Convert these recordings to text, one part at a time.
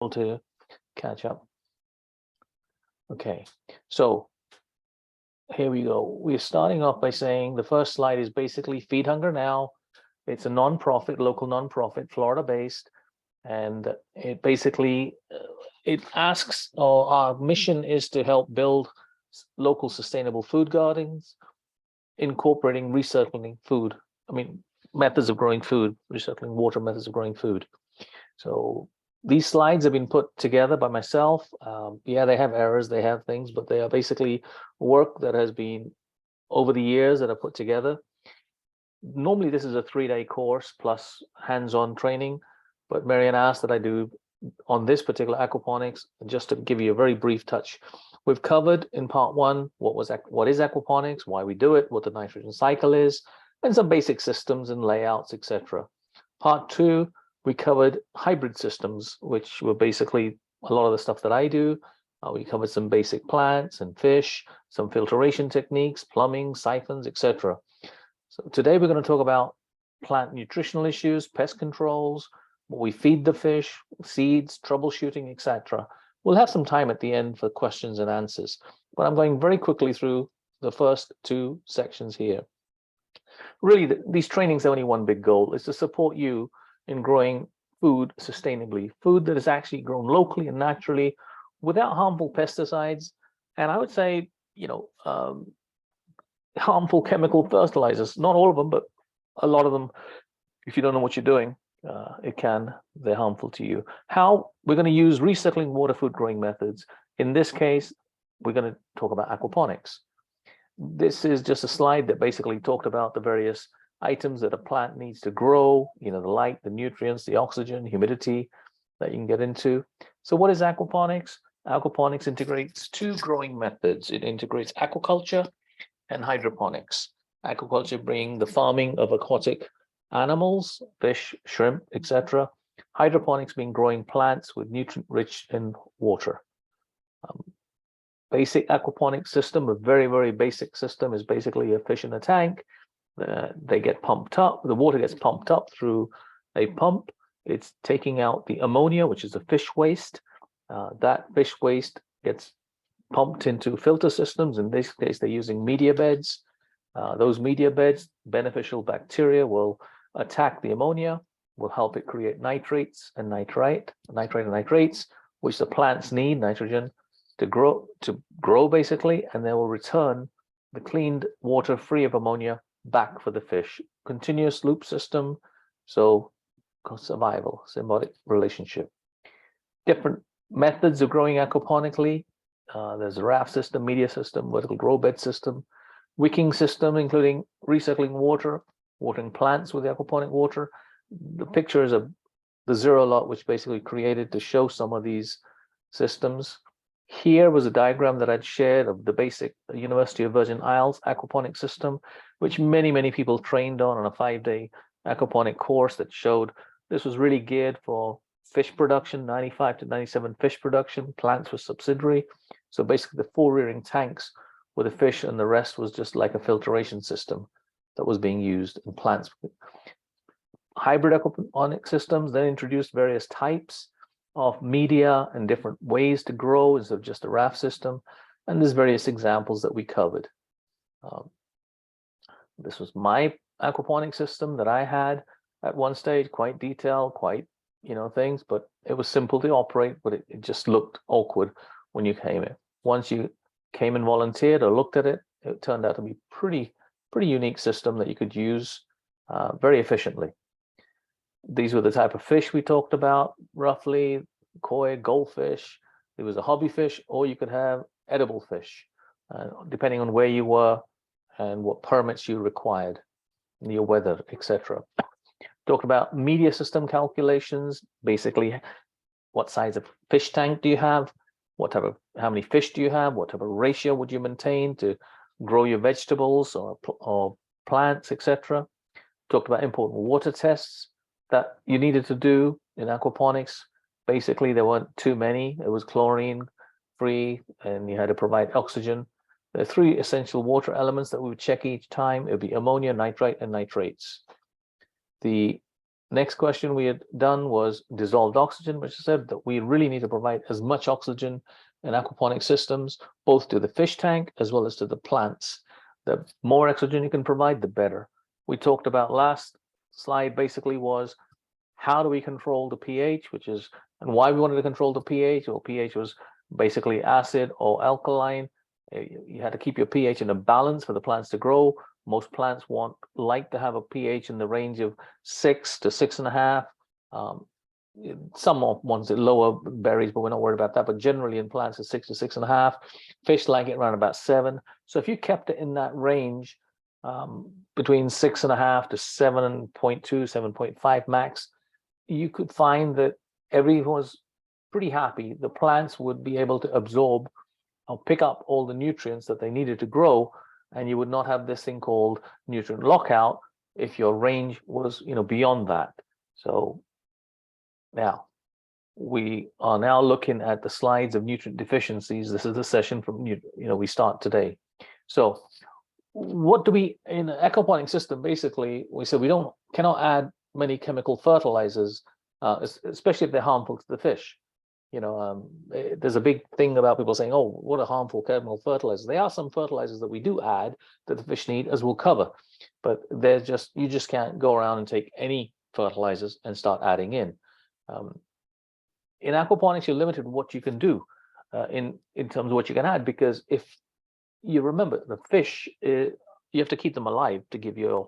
to catch up. Okay, so here we go. We're starting off by saying the first slide is basically Feed Hunger Now. It's a non-profit, local non-profit, Florida-based, and it basically it asks, or our mission is to help build local sustainable food gardens, incorporating recycling food. Methods of growing food, recycling water, methods of growing food. So these slides have been put together by myself. Yeah, they have errors, they have things, but they are basically work that has been over the years that I put together. Normally, this is a 3-day course plus hands-on training, but Marianne asked that I do on this particular aquaponics, just to give you a very brief touch. We've covered in part 1 what is aquaponics, why we do it, what the nitrogen cycle is, and some basic systems and layouts, etc. Part 2, we covered hybrid systems, which were basically a lot of the stuff that I do. We covered some basic plants and fish, some filtration techniques, plumbing, siphons, etc. So today we're going to talk about plant nutritional issues, pest controls, what we feed the fish, seeds, troubleshooting, etc. We'll have some time at the end for questions and answers, but I'm going very quickly through the first 2 sections here. Really, these trainings have only one big goal, is to support you in growing food sustainably, food that is actually grown locally and naturally without harmful pesticides, and I would say, harmful chemical fertilizers. Not all of them, but a lot of them, if you don't know what you're doing, they're harmful to you. How? We're going to use recycling water food growing methods. In this case, we're going to talk about aquaponics. This is just a slide that basically talked about the various items that a plant needs to grow, the light, the nutrients, the oxygen, humidity that you can get into. So what is aquaponics? Aquaponics integrates 2 growing methods. It integrates aquaculture and hydroponics. Aquaculture being the farming of aquatic animals, fish, shrimp, etc. Hydroponics being growing plants with nutrient-rich in water. Basic aquaponics system, a very, very basic system, is basically a fish in a tank. They get pumped up. The water gets pumped up through a pump. It's taking out the ammonia, which is the fish waste. That fish waste gets pumped into filter systems. In this case, they're using media beds. Those media beds, beneficial bacteria will attack the ammonia, will help it create nitrates and nitrate and nitrates, which the plants need, nitrogen, to grow basically, and they will return the cleaned water free of ammonia back for the fish. Continuous loop system, so survival, symbiotic relationship. Different methods of growing aquaponically. There's a raft system, media system, vertical grow bed system, wicking system, including recycling water, watering plants with the aquaponic water. The picture is of the zero lot, which basically created to show some of these systems. Here was a diagram that I'd shared of the basic University of Virgin Isles aquaponic system, which many, many people trained on a 5-day aquaponic course that showed this was really geared for fish production, 95 to 97 fish production. Plants were subsidiary. So basically the 4 rearing tanks with the fish, and the rest was just like a filtration system that was being used in plants. Hybrid aquaponic systems then introduced various types of media and different ways to grow instead of just a raft system. And there's various examples that we covered. This was my aquaponic system that I had at one stage, quite detailed, quite, things, but it was simple to operate, but it just looked awkward when you came in. Once you came and volunteered or looked at it, it turned out to be pretty unique system that you could use very efficiently. These were the type of fish we talked about, roughly: koi, goldfish. There was a hobby fish, or you could have edible fish, depending on where you were and what permits you required, and your weather, etc. Talked about media system calculations, basically what size of fish tank do you have, how many fish do you have, what type of ratio would you maintain to grow your vegetables or plants, etc. Talked about important water tests that you needed to do in aquaponics. Basically, there weren't too many. It was chlorine free, and you had to provide oxygen. There are 3 essential water elements that we would check each time. It would be ammonia, nitrite, and nitrates. The Next question we had done was dissolved oxygen, which said that we really need to provide as much oxygen in aquaponic systems, both to the fish tank as well as to the plants. The more oxygen you can provide, the better. We talked about last slide basically was how do we control the pH, which is, and why we wanted to control the pH. Well, pH was basically acid or alkaline. You had to keep your pH in a balance for the plants to grow. Most plants like to have a pH in the range of 6 to 6.5. Some ones that lower berries, but we're not worried about that. But generally in plants, it's 6 to 6.5. Fish like it around about 7. So if you kept it in that range, between 6.5 to 7.2, 7.5 max, you could find that everyone was pretty happy. The plants would be able to absorb or pick up all the nutrients that they needed to grow, and you would not have this thing called nutrient lockout if your range was, beyond that. So now we are now looking at the slides of nutrient deficiencies. This is the session from we start today. So what do we in an aquaponic system? Basically, we said we cannot add many chemical fertilizers, especially if they're harmful to the fish. There's a big thing about people saying, oh, what a harmful chemical fertilizers. There are some fertilizers that we do add that the fish need, as we'll cover, but you just can't go around and take any fertilizers and start adding in. In aquaponics, you're limited what you can do in terms of what you can add, because if you remember the fish, you have to keep them alive to give your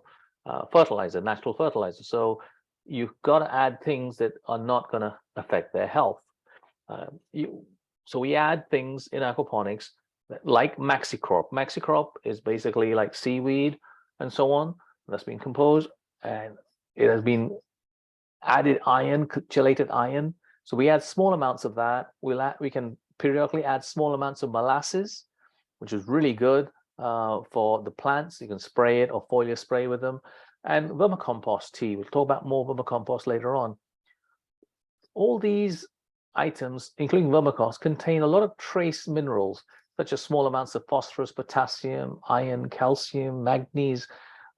fertilizer, natural fertilizer. So you've got to add things that are not going to affect their health. So we add things in aquaponics like maxicrop. Maxicrop is basically like seaweed and so on. That's been composed, and it has been added iron, chelated iron. So we add small amounts of that. We can periodically add small amounts of molasses, which is really good for the plants. You can spray it or foliar spray with them. And vermicompost tea. We'll talk about more vermicompost later on. All these items, including vermicompost, contain a lot of trace minerals, such as small amounts of phosphorus, potassium, iron, calcium, manganese.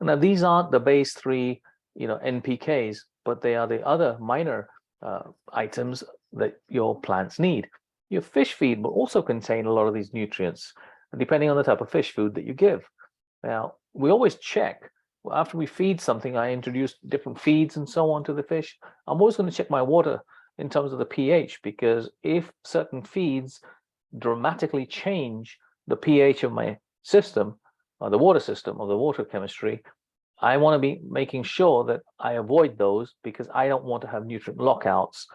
Now, these aren't the base 3, NPKs, but they are the other minor items that your plants need. Your fish feed will also contain a lot of these nutrients, depending on the type of fish food that you give. Now, we always check. After we feed something, I introduce different feeds and so on to the fish. I'm always going to check my water in terms of the pH, because if certain feeds dramatically change the pH of my system, or the water system, or the water chemistry, I want to be making sure that I avoid those, because I don't want to have nutrient lockouts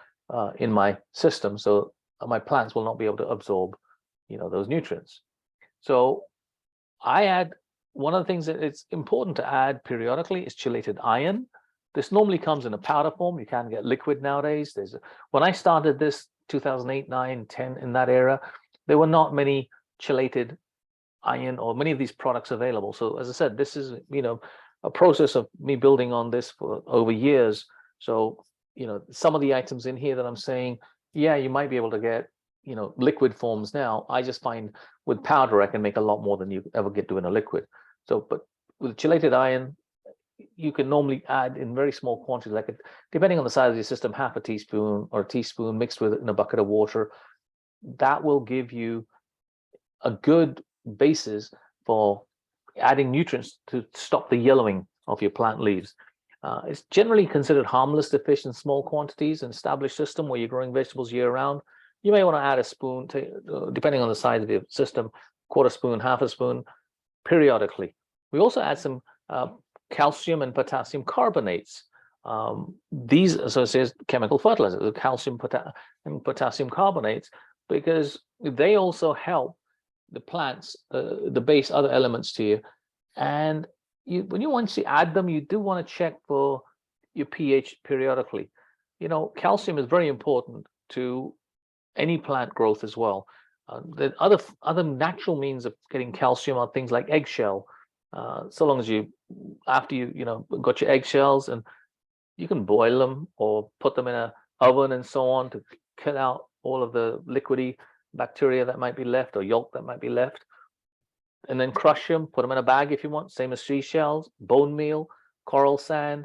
in my system, so my plants will not be able to absorb, those nutrients. So I add, one of the things that it's important to add periodically is chelated iron. This normally comes in a powder form. You can get liquid nowadays. When I started this 2008, 9, 10, in that era, there were not many chelated iron or many of these products available. So as I said, this is, a process of me building on this for over years. So, some of the items in here that I'm saying, yeah, you might be able to get, liquid forms now. I just find with powder, I can make a lot more than you ever get to in a liquid. So, but with chelated iron, you can normally add in very small quantities, like depending on the size of your system, half a teaspoon or a teaspoon mixed with it in a bucket of water. That will give you a good basis for adding nutrients to stop the yellowing of your plant leaves. It's generally considered harmless to fish in small quantities. An established system where you're growing vegetables year round, you may want to add a spoon, depending on the size of your system, quarter spoon, half a spoon, periodically. We also add some calcium and potassium carbonates. These associated chemical fertilizers, the calcium and potassium carbonates, because they also help the plants, the base other elements to you. And once you add them, you do want to check for your pH periodically. Calcium is very important to any plant growth as well. The other natural means of getting calcium are things like eggshell. So long as after you got your eggshells, and you can boil them or put them in an oven and so on to kill out all of the liquidy bacteria that might be left, or yolk that might be left, and then crush them, put them in a bag if you want, same as seashells, bone meal, coral sand,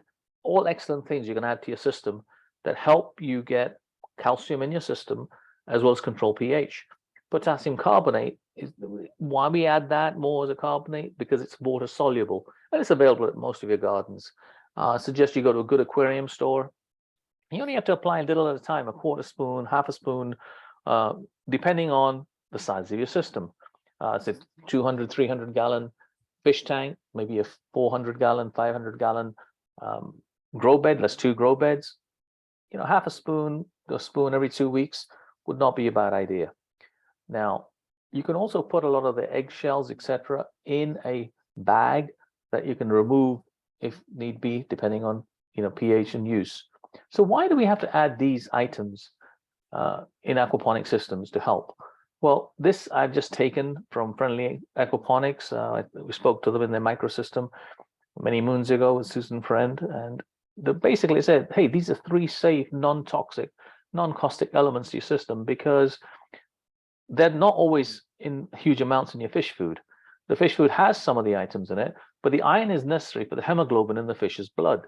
all excellent things you can add to your system that help you get calcium in your system as well as control pH. Potassium carbonate is why we add that more as a carbonate, because it's water soluble and it's available at most of your gardens. I suggest you go to a good aquarium store. You only have to apply a little at a time, a quarter spoon, half a spoon, depending on the size of your system. It's a 200, 300 gallon fish tank, maybe a 400 gallon, 500 gallon grow bed. That's 2 grow beds. Half a spoon every 2 weeks would not be a bad idea. Now, you can also put a lot of the eggshells, etc., in a bag that you can remove if need be, depending on pH and use. So why do we have to add these items in aquaponic systems to help? Well, this I've just taken from Friendly Aquaponics. We spoke to them in their microsystem many moons ago with Susan Friend, and they basically said, hey, these are 3 safe, non-toxic, non-caustic elements to your system, because they're not always in huge amounts in your fish food. The fish food has some of the items in it, but the iron is necessary for the hemoglobin in the fish's blood,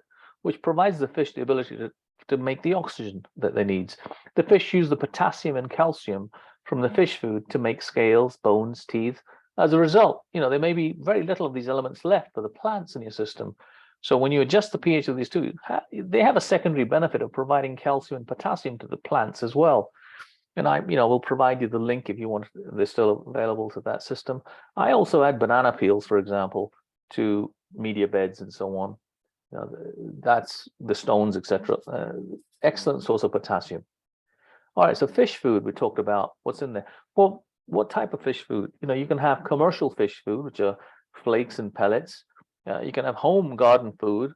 which provides the fish the ability to make the oxygen that they need. The fish use the potassium and calcium from the fish food to make scales, bones, teeth. As a result, there may be very little of these elements left for the plants in your system. So when you adjust the pH of these two, they have a secondary benefit of providing calcium and potassium to the plants as well. And I, will provide you the link if you want. They're still available to that system. I also add banana peels, for example, to media beds and so on. That's the stones, etc. Excellent source of potassium. All right, so fish food, we talked about what's in there. Well, what type of fish food? You can have commercial fish food, which are flakes and pellets. You can have home garden food,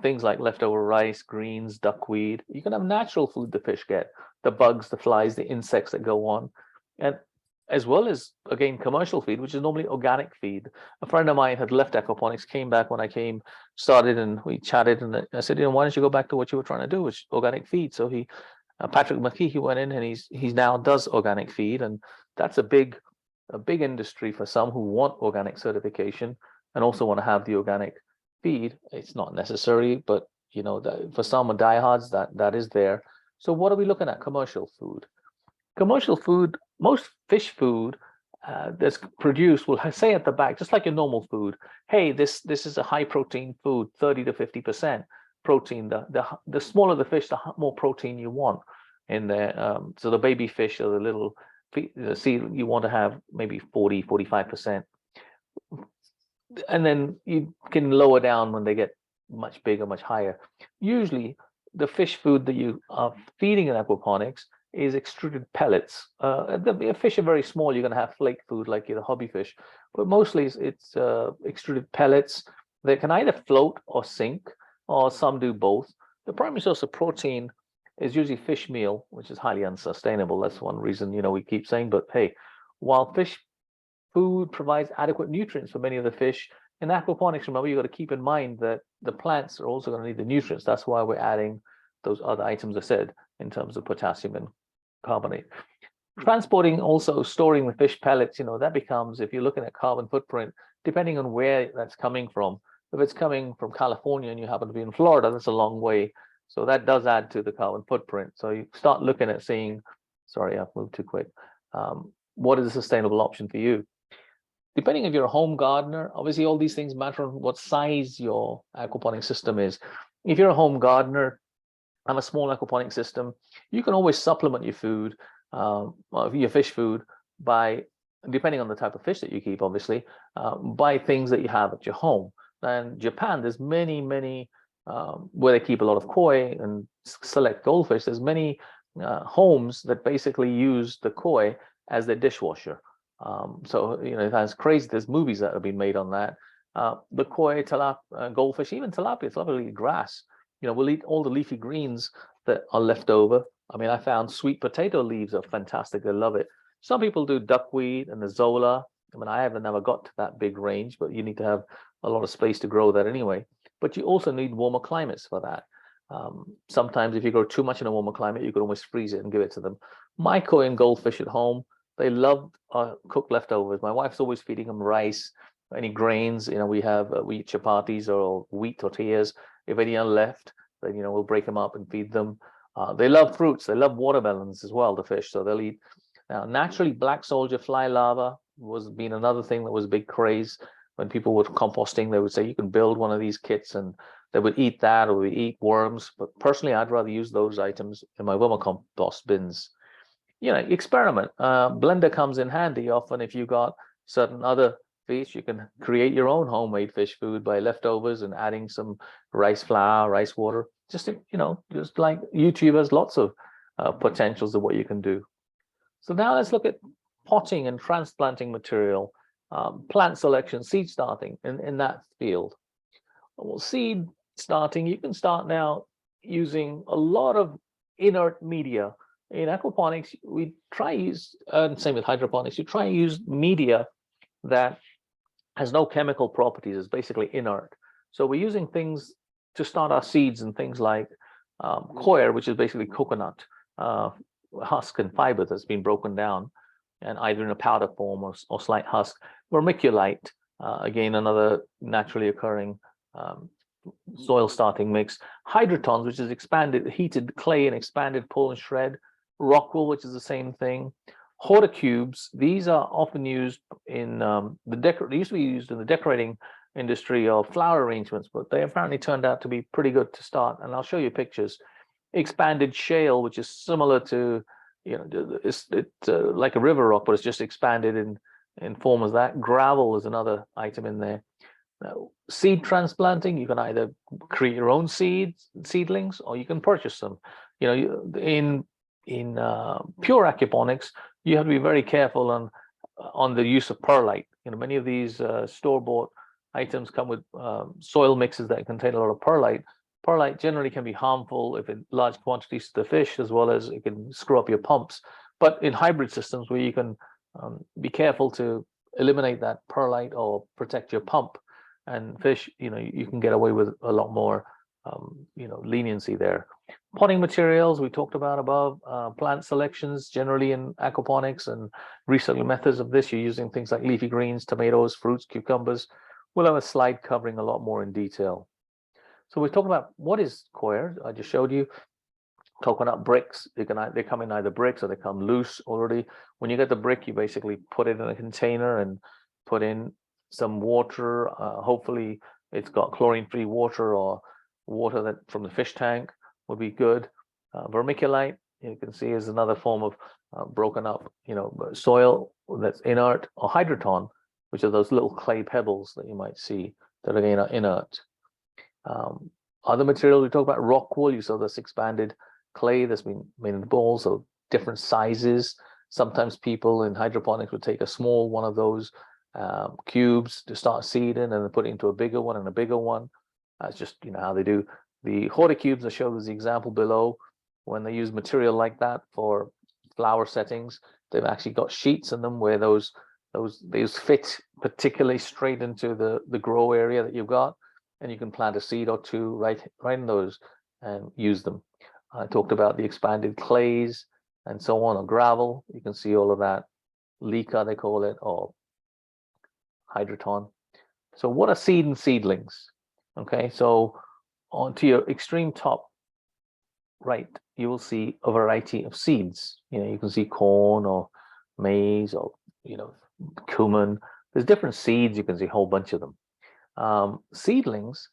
things like leftover rice, greens, duckweed. You can have natural food the fish get, the bugs, the flies, the insects that go on, and as well as, again, commercial feed, which is normally organic feed. A friend of mine had left aquaponics, came back when I came, started, and we chatted, and I said, why don't you go back to what you were trying to do, which is organic feed? So Patrick McKee, he went in and he's now does organic feed, and that's a big industry for some who want organic certification and also want to have the organic feed. It's not necessary, but for some diehards that is there. So what are we looking at? Commercial food. Commercial food, most fish food that's produced will say at the back, just like your normal food, hey, this is a high protein food, 30 to 50% protein. The smaller the fish, the more protein you want in there. So the baby fish or the little sea, you want to have maybe 40, 45%. And then you can lower down when they get much bigger, much higher. Usually the fish food that you are feeding in aquaponics is extruded pellets. The fish are very small. You're going to have flake food like the hobby fish, but mostly it's extruded pellets. They can either float or sink, or some do both. The primary source of protein is usually fish meal, which is highly unsustainable. That's one reason we keep saying. But hey, while fish food provides adequate nutrients for many of the fish, in aquaponics, remember, you got to keep in mind that the plants are also going to need the nutrients. That's why we're adding those other items I said in terms of potassium and carbonate. Transporting, also storing the fish pellets, that becomes, if you're looking at carbon footprint, depending on where that's coming from. If it's coming from California and you happen to be in Florida, that's a long way. So that does add to the carbon footprint. So you start looking at seeing, sorry, I've moved too quick. What is a sustainable option for you? Depending if you're a home gardener, obviously all these things matter on what size your aquaponic system is. If you're a home gardener, have a small aquaponic system, you can always supplement your food, your fish food, by, depending on the type of fish that you keep, obviously, by things that you have at your home. And Japan, there's many where they keep a lot of koi and select goldfish. There's many homes that basically use the koi as their dishwasher. So that's crazy. There's movies that have been made on that. The koi, tilapia, goldfish, even tilapia will eat grass. We'll eat all the leafy greens that are left over. I mean, I found sweet potato leaves are fantastic. I love it. Some people do duckweed and the zola. I mean, I haven't never got to that big range, but you need to have a lot of space to grow that anyway. But you also need warmer climates for that. Sometimes if you grow too much in a warmer climate, you could almost freeze it and give it to them. My koi and goldfish at home, they love cooked leftovers. My wife's always feeding them rice, any grains. We eat chapatis or wheat tortillas. If any are left, then we'll break them up and feed them. They love fruits. They love watermelons as well, the fish. So they'll eat. Now, naturally, black soldier fly larva was been another thing that was a big craze. When people were composting, they would say you can build one of these kits, and they would eat that, or we eat worms. But personally, I'd rather use those items in my vermicompost bins. Experiment. Blender comes in handy often if you got certain other fish. You can create your own homemade fish food by leftovers and adding some rice flour, rice water. Just like YouTube has lots of potentials of what you can do. So now let's look at potting and transplanting material, plant selection, seed starting in that field. Well, seed starting, you can start now using a lot of inert media. In aquaponics, we try to use, and same with hydroponics, you try to use media that has no chemical properties, it's basically inert. So we're using things to start our seeds and things like coir, which is basically coconut husk and fiber that's been broken down, and either in a powder form or slight husk. Vermiculite, again, another naturally occurring soil starting mix. Hydrotons, which is expanded, heated clay and expanded pull and shred. Rockwool, which is the same thing. Horticubes, these are often used in they used to be used in the decorating industry of flower arrangements, but they apparently turned out to be pretty good to start. And I'll show you pictures. Expanded shale, which is similar to, it's like a river rock, but it's just expanded in form as that. Gravel is another item in there. Now, seed transplanting, you can either create your own seedlings, or you can purchase them. In pure aquaponics, you have to be very careful on the use of perlite. Many of these store-bought items come with soil mixes that contain a lot of perlite. Perlite generally can be harmful if in large quantities to the fish, as well as it can screw up your pumps. But in hybrid systems where you can be careful to eliminate that perlite or protect your pump and fish, you can get away with a lot more leniency there. Potting materials we talked about above. Plant selections generally in aquaponics and recycling methods of this, you're using things like leafy greens, tomatoes, fruits, cucumbers. We'll have a slide covering a lot more in detail. So we're talking about what is coir. I just showed you coconut bricks. They come in either bricks or they come loose already. When you get the brick, you basically put it in a container and put in some water. Hopefully it's got chlorine-free water, or water that from the fish tank would be good. Vermiculite, you can see, is another form of broken up soil that's inert, or hydroton, which are those little clay pebbles that you might see that again are inert. Other materials, we talk about rock wool. You saw this expanded clay that's been made in balls of different sizes. Sometimes people in hydroponics would take a small one of those cubes to start seeding, and then put it into a bigger one and a bigger one. That's just how they do. The horticubes I showed as the example below, when they use material like that for flower settings, they've actually got sheets in them where those fit particularly straight into the grow area that you've got, and you can plant a seed or two right in those and use them. I talked about the expanded clays and so on, or gravel. You can see all of that. Leca, they call it, or hydroton. So what are seed and seedlings? Okay, so onto your extreme top right, you will see a variety of seeds. You can see corn or maize or cumin. There's different seeds. You can see a whole bunch of them. Seedlings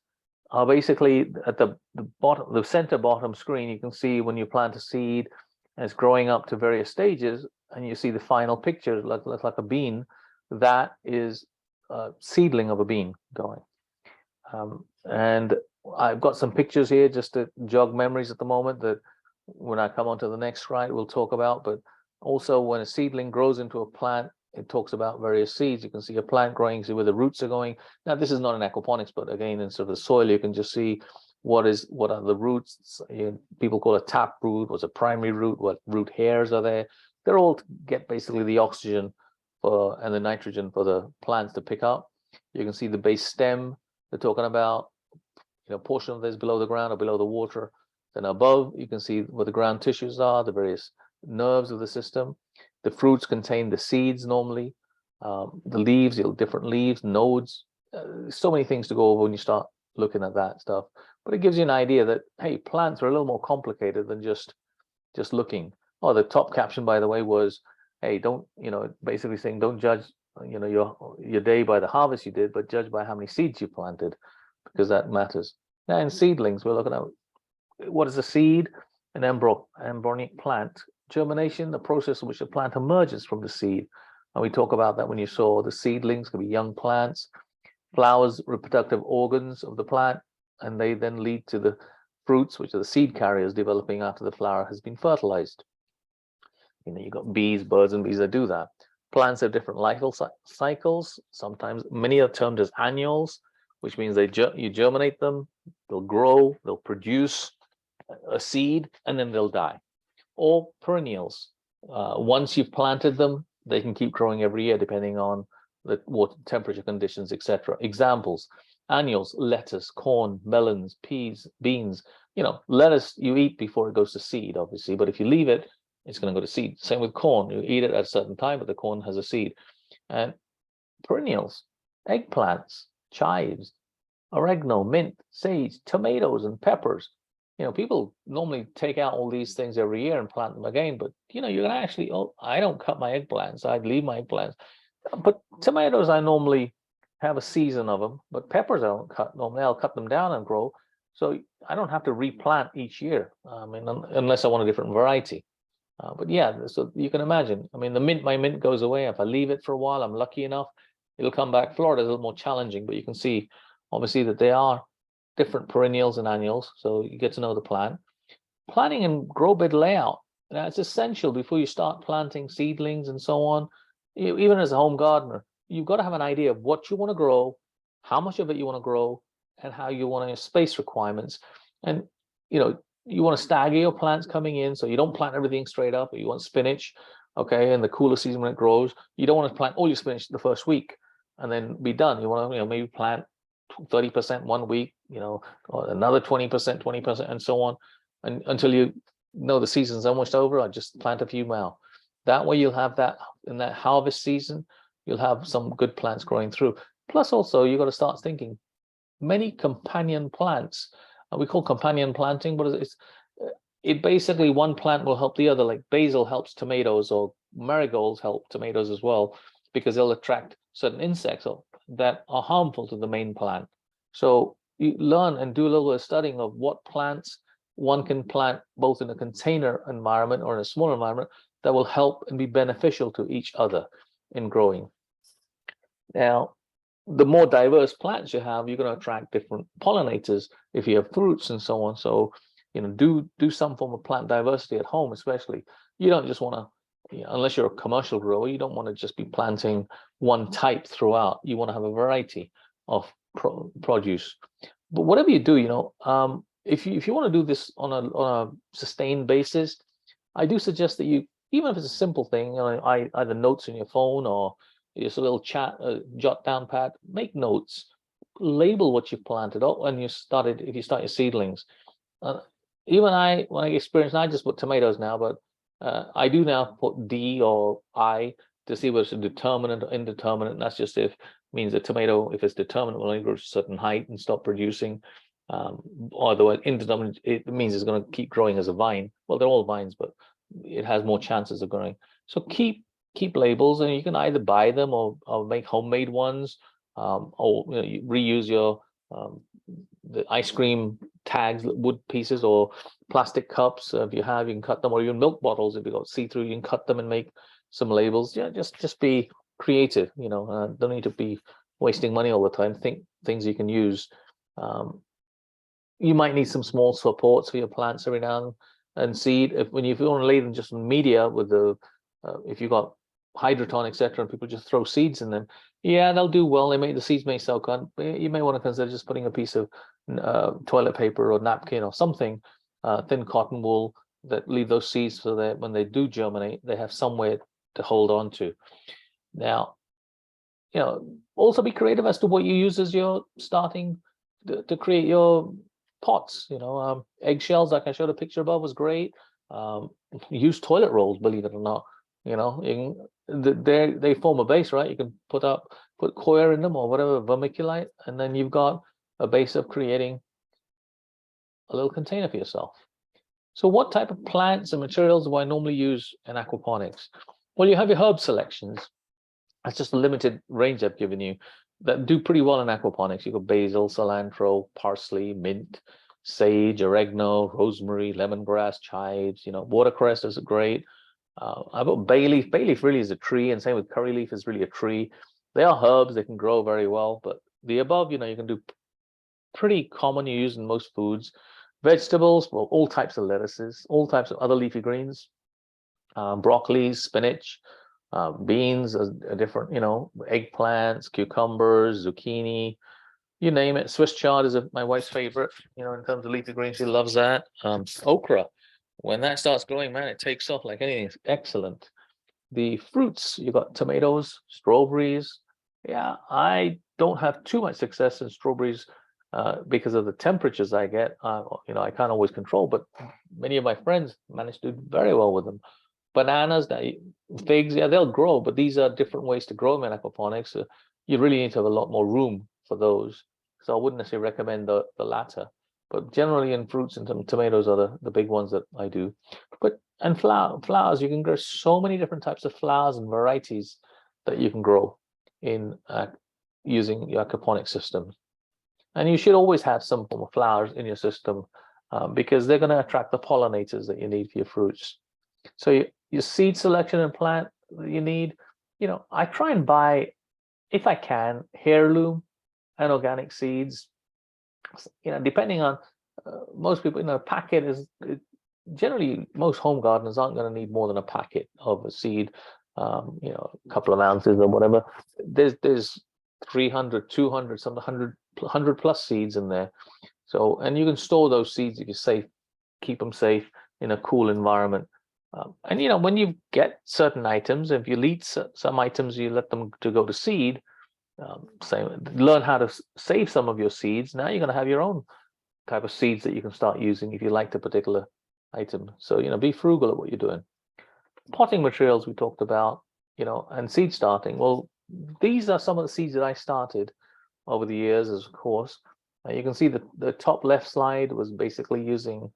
are basically at the bottom, the center bottom screen. You can see when you plant a seed and it's growing up to various stages, and you see the final picture looks like a bean. That is a seedling of a bean going. And I've got some pictures here just to jog memories at the moment that when I come on to the next slide we'll talk about. But also when a seedling grows into a plant, it talks about various seeds. You can see a plant growing, see where the roots are going. Now this is not in aquaponics, but again in sort of the soil you can just see what are the roots. People call it tap root, what's a primary root, what root hairs are there. They're all to get basically the oxygen and the nitrogen for the plants to pick up. You can see the base stem they're talking about, portion of this below the ground or below the water. Then above, you can see where the ground tissues are, the various nerves of the system. The fruits contain the seeds normally. The leaves, different leaves, nodes. So many things to go over when you start looking at that stuff. but it gives you an idea that, hey, plants are a little more complicated than just looking. Oh, the top caption, by the way, was, hey, don't, basically saying don't judge, your day by the harvest you did, but judge by how many seeds you planted, because that matters. Now in seedlings, we're looking at what is a seed, an embryonic plant. Germination, the process in which the plant emerges from the seed. And we talk about that when you saw the seedlings, could be young plants. Flowers, reproductive organs of the plant, and they then lead to the fruits, which are the seed carriers developing after the flower has been fertilized. You've got bees, birds and bees that do that. Plants have different life cycles. Sometimes many are termed as annuals, which means you germinate them, they'll grow, they'll produce a seed, and then they'll die. Or perennials. Once you've planted them, they can keep growing every year depending on the water temperature conditions, etc. Examples: annuals, lettuce, corn, melons, peas, beans. Lettuce you eat before it goes to seed, obviously, but if you leave it, it's going to go to seed. Same with corn. You eat it at a certain time, but the corn has a seed. And perennials, eggplants, chives, oregano, mint, sage, tomatoes, and peppers. People normally take out all these things every year and plant them again, but you're gonna actually, I don't cut my eggplants. I'd leave my eggplants. But tomatoes, I normally have a season of them, but peppers I don't cut. Normally I'll cut them down and grow. So I don't have to replant each year. Unless I want a different variety. But yeah, so you can imagine. My mint goes away. If I leave it for a while, I'm lucky enough, it'll come back. Florida's a little more challenging, but you can see obviously that they are different perennials and annuals. So you get to know the plant. Planting and grow bed layout. Now it's essential before you start planting seedlings and so on. Even as a home gardener, you've got to have an idea of what you want to grow, how much of it you want to grow, and how you want your space requirements. And you want to stagger your plants coming in, so you don't plant everything straight up. Or you want spinach, okay, in the cooler season when it grows. You don't want to plant all your spinach the first week and then be done. You want to maybe plant 30% one week, or another 20%, 20%, and so on, and until you know the season's almost over. I just plant a few more. That way you'll have that in that harvest season, you'll have some good plants growing through. Plus also you've got to start thinking many companion plants. We call companion planting, but it basically one plant will help the other. Like basil helps tomatoes, or marigolds help tomatoes as well, because they'll attract certain insects that are harmful to the main plant. So you learn and do a little bit of studying of what plants one can plant both in a container environment or in a small environment that will help and be beneficial to each other in growing. Now, the more diverse plants you have, you're going to attract different pollinators if you have fruits and so on. So, do some form of plant diversity at home, especially. You don't just want to, unless you're a commercial grower, you don't want to just be planting one type throughout. You want to have a variety of produce. But whatever you do, if you want to do this on a sustained basis, I do suggest that you, even if it's a simple thing, either notes in your phone or just a little jot down pad, make notes, label what you planted up when you started. If you start your seedlings, even when I experience, I just put tomatoes now, but I do now put D or I to see whether it's a determinate or indeterminate. And that's just means a tomato, if it's determinate, will only grow to a certain height and stop producing. Otherwise, indeterminate, it means it's going to keep growing as a vine. Well, they're all vines, but it has more chances of growing. So keep labels, and you can either buy them or make homemade ones, or you reuse your the ice cream tags, wood pieces, or plastic cups. If you can cut them, or even milk bottles. If you got see-through, you can cut them and make some labels. Yeah, just be creative. Don't need to be wasting money all the time. Think things you can use. You might need some small supports for your plants every now and seed. If you want to lay them just in media with the, if you've got hydroton, etc., and people just throw seeds in them, yeah, they'll do well. The seeds may soak on. But you may want to consider just putting a piece of toilet paper or napkin or something, thin cotton wool, that leave those seeds so that when they do germinate, they have somewhere to hold on to. Now, also be creative as to what you use as your starting to create your pots. Eggshells, like I showed a picture above, was great. Use toilet rolls, believe it or not. They form a base, right? You can put coir in them or whatever, vermiculite, and then you've got a base of creating a little container for yourself. So what type of plants and materials do I normally use in aquaponics? Well, you have your herb selections. That's just a limited range I've given you that do pretty well in aquaponics. You've got basil, cilantro, parsley, mint, sage, oregano, rosemary, lemongrass, chives, watercress is great. I've got bay leaf. Bay leaf really is a tree, and same with curry leaf is really a tree. They are herbs, they can grow very well, but the above, you can do pretty common, you use in most foods. Vegetables, well, all types of lettuces, all types of other leafy greens, broccoli, spinach, beans, different, eggplants, cucumbers, zucchini, you name it. Swiss chard is my wife's favorite, in terms of leafy greens. She loves that. Okra, when that starts growing, man, it takes off like anything. It's excellent. The fruits, you got tomatoes, strawberries. Yeah, I don't have too much success in strawberries because of the temperatures I get. I can't always control, but many of my friends manage to do very well with them. Bananas, figs, yeah, they'll grow, but these are different ways to grow them in aquaponics. So you really need to have a lot more room for those. So I wouldn't necessarily recommend the latter. But generally in fruits and tomatoes are the big ones that I do. And flowers, you can grow so many different types of flowers and varieties that you can grow in using your aquaponic system. And you should always have some form of flowers in your system because they're going to attract the pollinators that you need for your fruits. So your seed selection and plant you need, I try and buy, if I can, heirloom and organic seeds. Depending on most people, a packet is generally most home gardeners aren't going to need more than a packet of a seed, a couple of ounces or whatever. There's 300, 200, some 100 plus seeds in there. So, and you can store those seeds if you're safe, keep them safe in a cool environment. And when you get certain items, if you eat some items, you let them to go to seed. Learn how to save some of your seeds. Now you're going to have your own type of seeds that you can start using if you like the particular item. So be frugal at what you're doing. Potting materials we talked about, and seed starting. Well, these are some of the seeds that I started over the years, of course. You can see the top left slide was basically using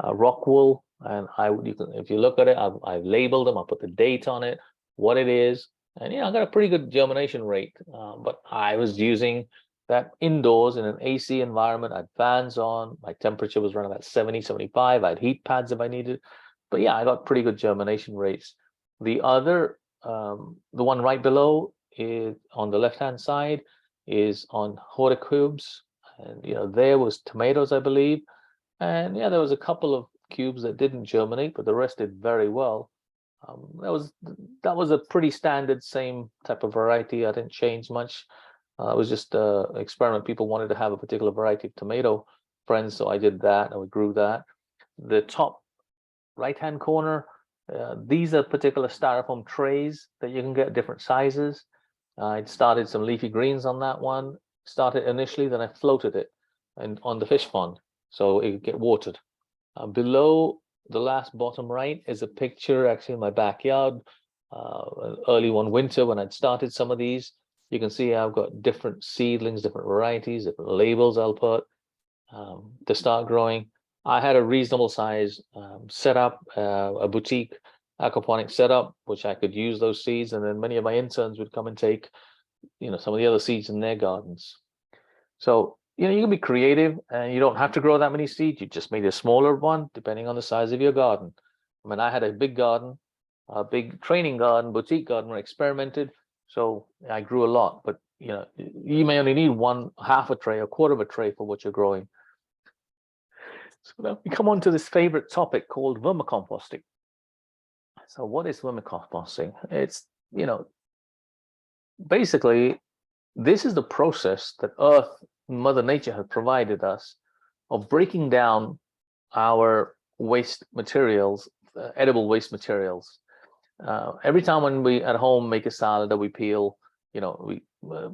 rock wool, and if you look at it, I've labeled them. I put the date on it, what it is, and I got a pretty good germination rate. But I was using that indoors in an AC environment. I had fans on. My temperature was around about 70, 75. I had heat pads if I needed. But yeah, I got pretty good germination rates. The other, the one right below is on the left-hand side is on horticubes, and there was tomatoes, I believe. And yeah, there was a couple of cubes that didn't germinate, but the rest did very well. That was a pretty standard, same type of variety. I didn't change much. It was just an experiment. People wanted to have a particular variety of tomato, friends, so I did that and we grew that. The top right-hand corner, these are particular styrofoam trays that you can get different sizes. I started some leafy greens on that one. Started initially, then I floated it and on the fish pond, so it could get watered. Below the last bottom right is a picture actually in my backyard, early one winter when I'd started some of these. You can see I've got different seedlings, different varieties, different labels I'll put to start growing. I had a reasonable size setup, a boutique aquaponic setup, which I could use those seeds, and then many of my interns would come and take, some of the other seeds in their gardens. So, you can be creative, and you don't have to grow that many seeds. You just made a smaller one, depending on the size of your garden. I mean, I had a big garden, a big training garden, boutique garden where I experimented. So I grew a lot, but you may only need half a tray, a quarter of a tray for what you're growing. So now we come on to this favorite topic called vermicomposting. So what is vermicomposting? It's, basically, this is the process that Mother Nature has provided us of breaking down our waste materials, edible waste materials. Every time when we at home make a salad or we peel, we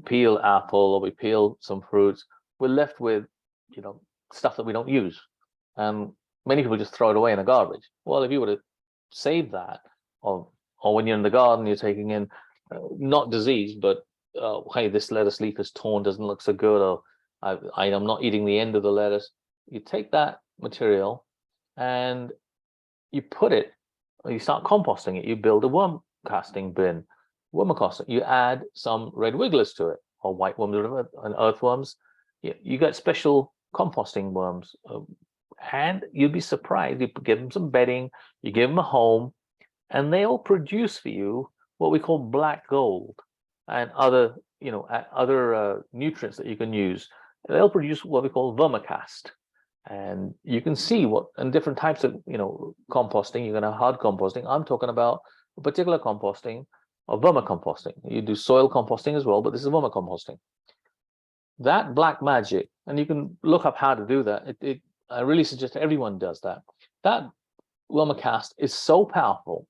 peel apple or we peel some fruits, we're left with, stuff that we don't use. And many people just throw it away in the garbage. Well, if you were to save that, or when you're in the garden, you're taking in not disease, but hey, this lettuce leaf is torn, doesn't look so good, or I'm not eating the end of the lettuce. You take that material and you put it, you start composting it, you build a worm casting bin, wormicasting, you add some red wigglers to it, or white worms and earthworms. You get special composting worms, and you'd be surprised. You give them some bedding, you give them a home, and they'll produce for you what we call black gold and other, nutrients that you can use. They'll produce what we call vermicast. And you can see what, and different types of, composting. You're going to hard composting. I'm talking about a particular composting or vermicomposting. You do soil composting as well, but this is vermicomposting. That black magic, and you can look up how to do that. I really suggest everyone does that. That vermicast is so powerful.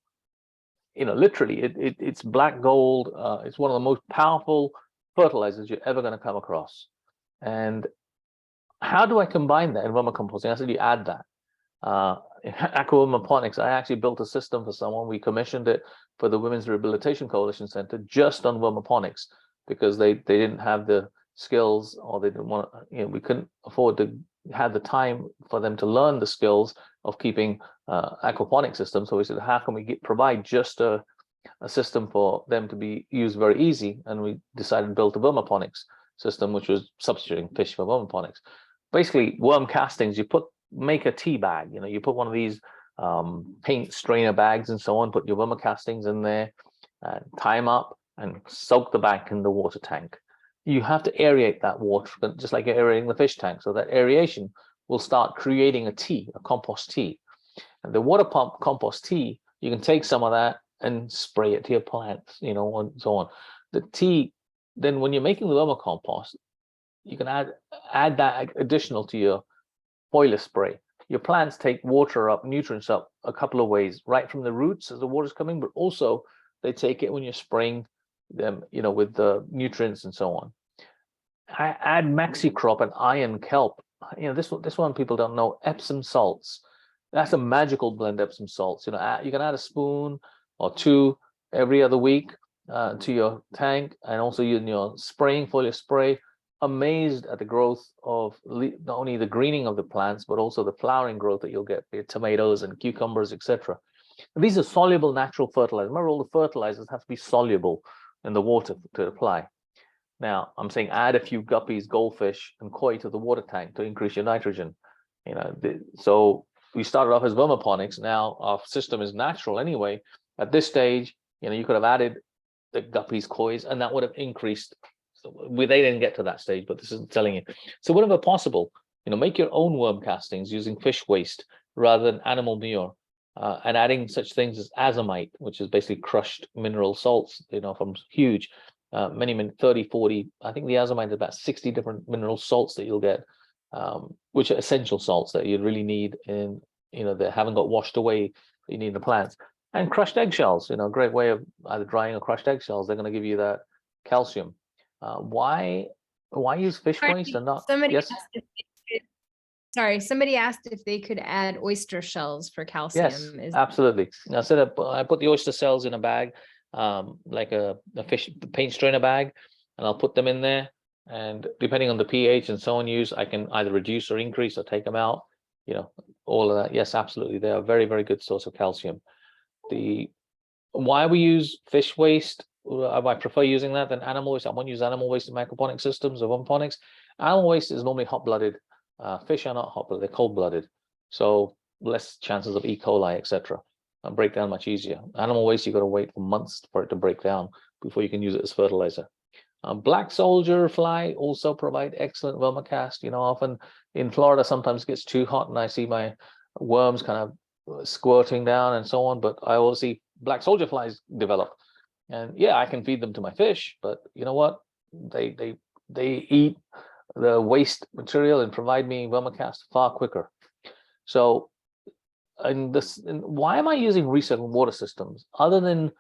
Literally, it's black gold. It's one of the most powerful fertilizers you're ever going to come across. And how do I combine that in vermicomposting? I said you add that. Aquaponics, I actually built a system for someone. We commissioned it for the Women's Rehabilitation Coalition Center just on vermiponics because they didn't have the skills, or they didn't want to, we couldn't afford to have the time for them to learn the skills of keeping aquaponic systems. So we said, how can we provide just a system for them to be used very easy? And we decided to build a vermiponics system, which was substituting fish for vermiponics. Basically, worm castings, you make a tea bag, you put one of these paint strainer bags and so on, put your vermicastings in there, tie them up and soak the bag in the water tank. You have to aerate that water, just like you're aerating the fish tank. So that aeration will start creating a compost tea. And the water pump compost tea, you can take some of that and spray it to your plants, and so on. The tea, then when you're making the vermicompost, you can add that additional to your boiler spray. Your plants take water up, nutrients up a couple of ways, right from the roots as the water's coming, but also they take it when you're spraying them, with the nutrients and so on. I add maxi-crop and iron kelp. This one people don't know. Epsom salts. That's a magical blend. Epsom salts. You can add a spoon or two every other week to your tank, and also in your spraying foliar spray. Amazed at the growth of not only the greening of the plants, but also the flowering growth that you'll get for your tomatoes and cucumbers, etc. These are soluble natural fertilizers. Remember, all the fertilizers have to be soluble in the water to apply. Now, I'm saying add a few guppies, goldfish, and koi to the water tank to increase your nitrogen. So we started off as vermiponics. Now our system is natural anyway. At this stage, you could have added the guppies, kois, and that would have increased. They didn't get to that stage, but this is telling you. So whenever possible, make your own worm castings using fish waste rather than animal manure, and adding such things as azomite, which is basically crushed mineral salts, from huge, many 30, 40. I think the azomite is about 60 different mineral salts that you'll get, which are essential salts that you really need in, that haven't got washed away that you need in the plants. And crushed eggshells, a great way of either drying or crushed eggshells. They're going to give you that calcium. Why use fish waste and not? Yes. Somebody asked if they could add oyster shells for calcium. Yes, absolutely. I put the oyster shells in a bag, like a fish paint strainer bag, and I'll put them in there. And depending on the pH and so on I can either reduce or increase or take them out. All of that. Yes, absolutely. They are a very, very good source of calcium. Why we use fish waste? I prefer using that than animal waste. I won't use animal waste in my aquaponic systems or vermiponics. Animal waste is normally hot-blooded. Fish are not hot-blooded; they're cold-blooded, so less chances of E. coli, etc. And break down much easier. Animal waste, you've got to wait for months for it to break down before you can use it as fertilizer. Black soldier fly also provide excellent vermicast. Often in Florida, sometimes it gets too hot, and I see my worms kind of squirting down and so on. But I also see black soldier flies develop. And yeah, I can feed them to my fish, but you know what? They eat the waste material and provide me vermicast far quicker. So, why am I using recycled water systems other than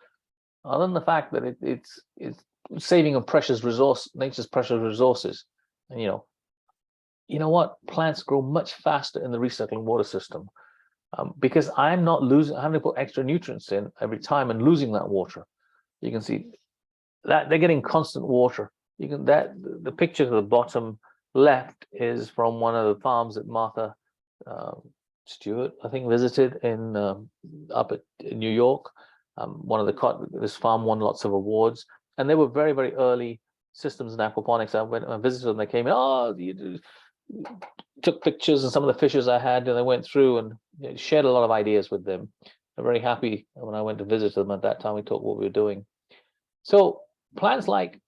the fact that it's saving of precious resource, nature's precious resources? And you know what? Plants grow much faster in the recycling water system because I'm not having to put extra nutrients in every time and losing that water. You can see that they're getting constant water. The picture to the bottom left is from one of the farms that Martha Stewart, I think, visited in up at New York. One of this farm won lots of awards, and they were very, very early systems in aquaponics. I visited them, they came in, oh, you took pictures and some of the fishes I had, and they went through and shared a lot of ideas with them. I'm very happy when I went to visit them at that time. We talked what we were doing. So plants like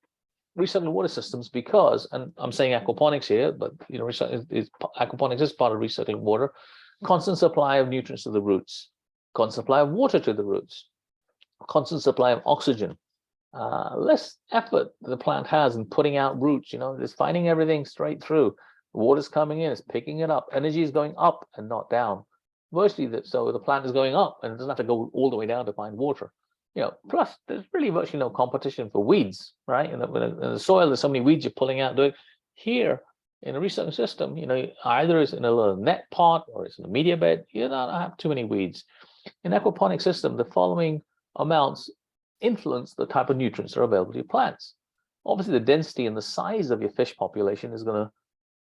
recycled water systems because, and I'm saying aquaponics here, but aquaponics is part of recycling water. Constant supply of nutrients to the roots, constant supply of water to the roots, constant supply of oxygen, less effort the plant has in putting out roots, just finding everything straight through. Water's coming in, it's picking it up. Energy is going up and not down. Mostly so the plant is going up and it doesn't have to go all the way down to find water. Plus there's really virtually no competition for weeds, right? In the soil, there's so many weeds you're pulling out. Here in a recycling system, either it's in a little net pot or it's in a media bed, you don't have too many weeds. In aquaponic system, the following amounts influence the type of nutrients that are available to your plants. Obviously, the density and the size of your fish population is going to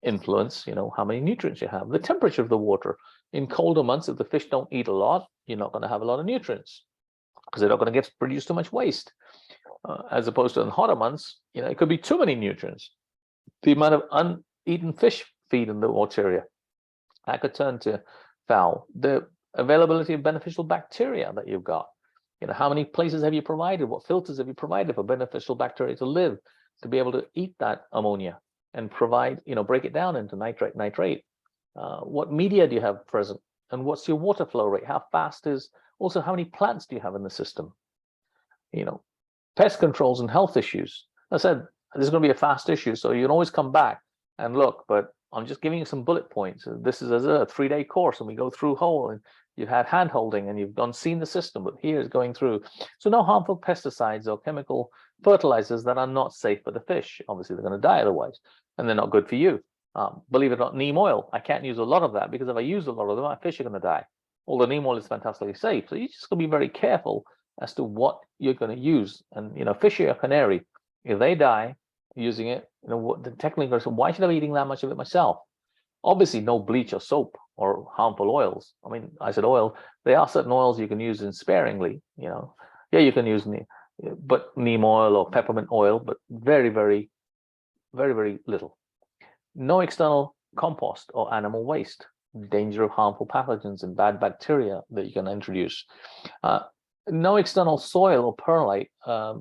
influence, how many nutrients you have. The temperature of the water. In colder months, if the fish don't eat a lot, you're not going to have a lot of nutrients because they're not going to produce too much waste. As opposed to in hotter months, it could be too many nutrients. The amount of uneaten fish feed in the water area, that could turn to foul. The availability of beneficial bacteria that you've got. How many places have you provided? What filters have you provided for beneficial bacteria to live, to be able to eat that ammonia and provide, break it down into nitrate. What media do you have present? And what's your water flow rate? How fast is, also how many plants do you have in the system? Pest controls and health issues. I said, this is going to be a fast issue, so you can always come back and look, but I'm just giving you some bullet points. This is a 3-day course, and we go through whole, and you've had hand holding, and you've seen the system, but here is going through. So no harmful pesticides or chemical fertilizers that are not safe for the fish. Obviously, they're going to die otherwise, and they're not good for you. Believe it or not, neem oil, I can't use a lot of that because if I use a lot of them, my fish are going to die. Although neem oil is fantastically safe, so you just got to be very careful as to what you're going to use. And fish are a canary. If they die using it, what the technically, so why should I be eating that much of it myself? Obviously, no bleach or soap or harmful oils. I mean, I said oil. There are certain oils you can use in sparingly. Yeah, you can use neem oil or peppermint oil, but very, very, very, very little. No external compost or animal waste. Danger of harmful pathogens and bad bacteria that you can introduce. No external soil or perlite